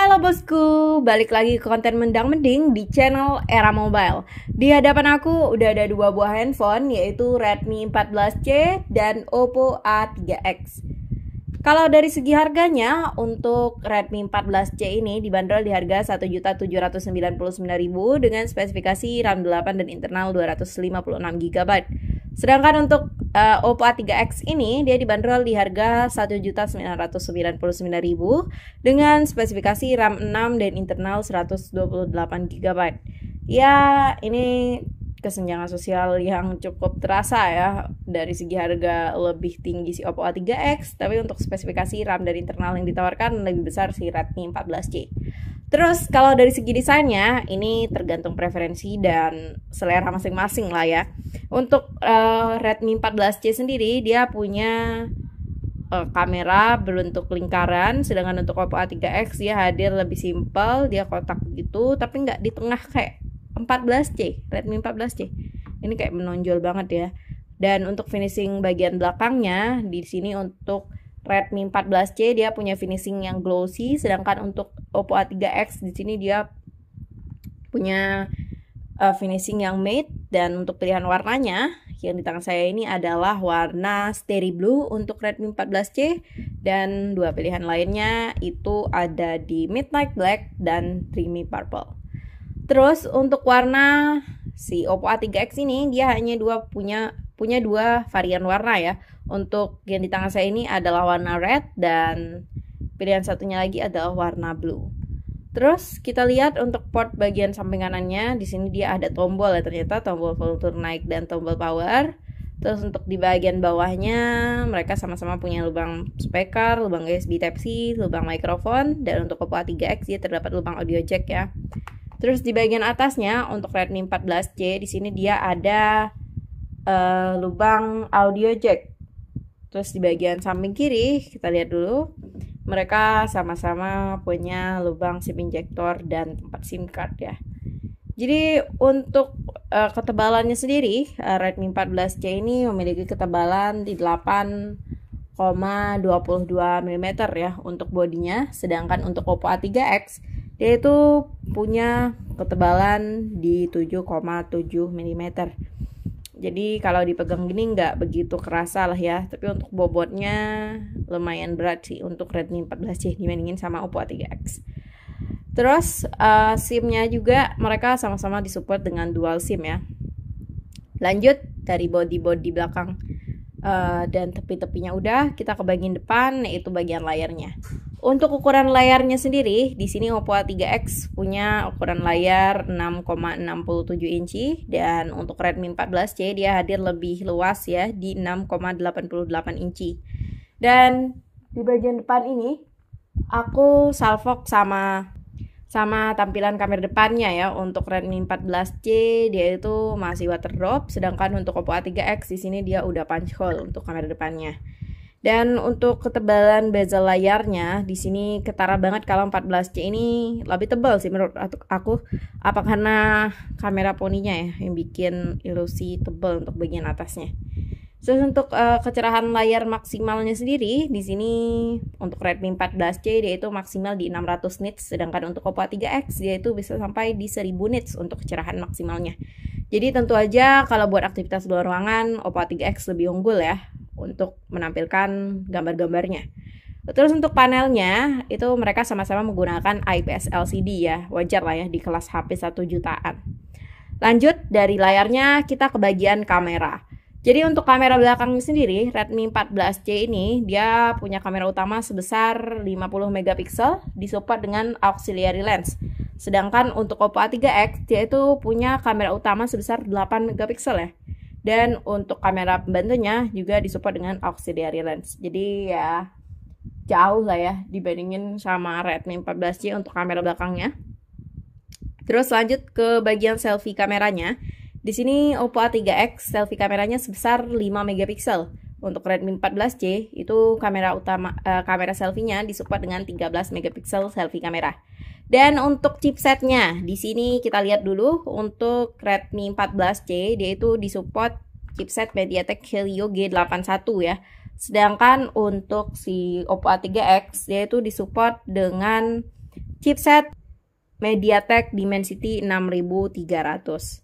Halo bosku, balik lagi ke konten mendang-mending di channel Era Mobile. Di hadapan aku udah ada dua buah handphone, yaitu Redmi 14C dan Oppo A3X. Kalau dari segi harganya, untuk Redmi 14C ini dibanderol di harga 1.799.000 dengan spesifikasi RAM 8 dan internal 256GB. Sedangkan untuk Oppo A3X ini dia dibanderol di harga 1.999.000 dengan spesifikasi RAM 6 dan internal 128GB. Ya, ini kesenjangan sosial yang cukup terasa ya. Dari segi harga lebih tinggi si Oppo A3X, tapi untuk spesifikasi RAM dan internal yang ditawarkan lebih besar si Redmi 14C. Terus kalau dari segi desainnya, ini tergantung preferensi dan selera masing-masing lah ya. Untuk Redmi 14C sendiri dia punya kamera berbentuk lingkaran, sedangkan untuk Oppo A3X dia hadir lebih simpel, dia kotak gitu, tapi nggak di tengah kayak 14C, Redmi 14C. Ini kayak menonjol banget ya. Dan untuk finishing bagian belakangnya, di sini untuk Redmi 14C dia punya finishing yang glossy, sedangkan untuk Oppo A3X di sini dia punya finishing yang matte. Dan untuk pilihan warnanya yang di tangan saya ini adalah warna Starry Blue untuk Redmi 14C, dan dua pilihan lainnya itu ada di Midnight Black dan Dreamy Purple. Terus untuk warna si Oppo A3X ini dia hanya punya dua varian warna ya. Untuk yang di tangan saya ini adalah warna red dan pilihan satunya lagi adalah warna blue. Terus kita lihat untuk port bagian samping kanannya, di sini dia ada tombol ya, ternyata tombol volume turn naik dan tombol power. Terus untuk di bagian bawahnya mereka sama-sama punya lubang speaker, lubang USB Type-C, lubang mikrofon, dan untuk Oppo A3X dia terdapat lubang audio jack ya. Terus di bagian atasnya untuk Redmi 14C di sini dia ada lubang audio jack. Terus di bagian samping kiri kita lihat dulu, mereka sama-sama punya lubang SIM injector dan tempat SIM card ya. Jadi untuk ketebalannya sendiri, Redmi 14C ini memiliki ketebalan di 8,22 mm ya untuk bodinya, sedangkan untuk Oppo A3X dia itu punya ketebalan di 7,7 mm. Jadi kalau dipegang gini nggak begitu kerasa lah ya, tapi untuk bobotnya lumayan berat sih untuk Redmi 14C dibandingin sama Oppo A3X. Terus SIM-nya juga mereka sama-sama disupport dengan dual SIM ya. Lanjut dari bodi belakang dan tepi-tepinya udah, kita ke bagian depan yaitu bagian layarnya. Untuk ukuran layarnya sendiri, di sini Oppo A3X punya ukuran layar 6,67 inci, dan untuk Redmi 14C dia hadir lebih luas ya di 6,88 inci. Dan di bagian depan ini aku salvok sama tampilan kamera depannya ya. Untuk Redmi 14C dia itu masih water drop, sedangkan untuk Oppo A3X di sini dia udah punch hole untuk kamera depannya. Dan untuk ketebalan bezel layarnya di sini ketara banget. Kalau 14C ini lebih tebal sih menurut aku. Apa karena kamera poninya ya yang bikin ilusi tebal untuk bagian atasnya. Terus untuk kecerahan layar maksimalnya sendiri di sini untuk Redmi 14C dia itu maksimal di 600 nits, sedangkan untuk Oppo A3X dia itu bisa sampai di 1000 nits untuk kecerahan maksimalnya. Jadi tentu aja kalau buat aktivitas luar ruangan Oppo A3X lebih unggul ya untuk menampilkan gambar-gambarnya. Terus untuk panelnya itu mereka sama-sama menggunakan IPS LCD ya, wajar lah ya di kelas HP 1 jutaan. Lanjut dari layarnya kita ke bagian kamera. Jadi untuk kamera belakangnya sendiri, Redmi 14C ini dia punya kamera utama sebesar 50 megapiksel disupport dengan auxiliary lens. Sedangkan untuk Oppo A3X dia itu punya kamera utama sebesar 8 megapiksel ya. Dan untuk kamera pembantunya juga disupport dengan auxiliary lens. Jadi ya jauh lah ya dibandingin sama Redmi 14C untuk kamera belakangnya. Terus lanjut ke bagian selfie kameranya. Di sini Oppo A3X selfie kameranya sebesar 5 megapiksel. Untuk Redmi 14C itu kamera selfie-nya disupport dengan 13 megapiksel selfie kamera. Dan untuk chipsetnya, di sini kita lihat dulu untuk Redmi 14C dia itu disupport chipset MediaTek Helio G81 ya. Sedangkan untuk si Oppo A3X dia itu disupport dengan chipset MediaTek Dimensity 6300.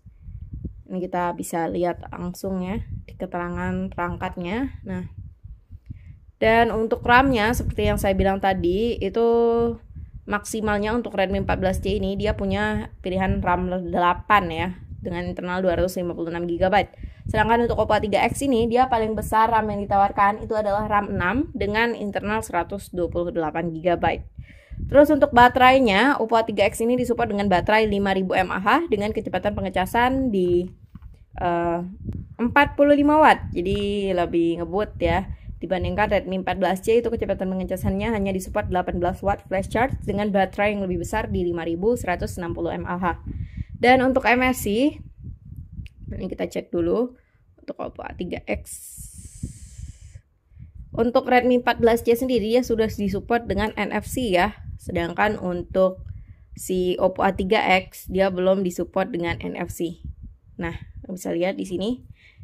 Ini kita bisa lihat langsung ya di keterangan perangkatnya. Nah, dan untuk RAM-nya seperti yang saya bilang tadi, itu maksimalnya untuk Redmi 14C ini dia punya pilihan RAM 8 ya, dengan internal 256 GB. Sedangkan untuk Oppo A3X ini dia paling besar RAM yang ditawarkan itu adalah RAM 6 dengan internal 128 GB. Terus untuk baterainya, Oppo A3X ini disupport dengan baterai 5000 mAh dengan kecepatan pengecasan di 45 watt. Jadi lebih ngebut ya. Dibandingkan Redmi 14C itu kecepatan pengecasannya hanya disupport 18 watt flash charge dengan baterai yang lebih besar di 5160 mAh. Dan untuk MFC, ini kita cek dulu untuk Oppo A3X. Untuk Redmi 14C sendiri dia sudah disupport dengan NFC ya. Sedangkan untuk si Oppo A3X dia belum disupport dengan NFC. Nah, bisa lihat di sini.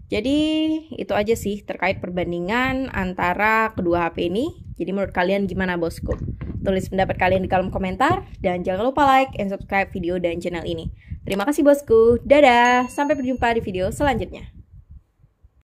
Jadi itu aja sih terkait perbandingan antara kedua HP ini. Jadi menurut kalian gimana bosku? Tulis pendapat kalian di kolom komentar. Dan jangan lupa like and subscribe video dan channel ini. Terima kasih bosku. Dadah. Sampai berjumpa di video selanjutnya.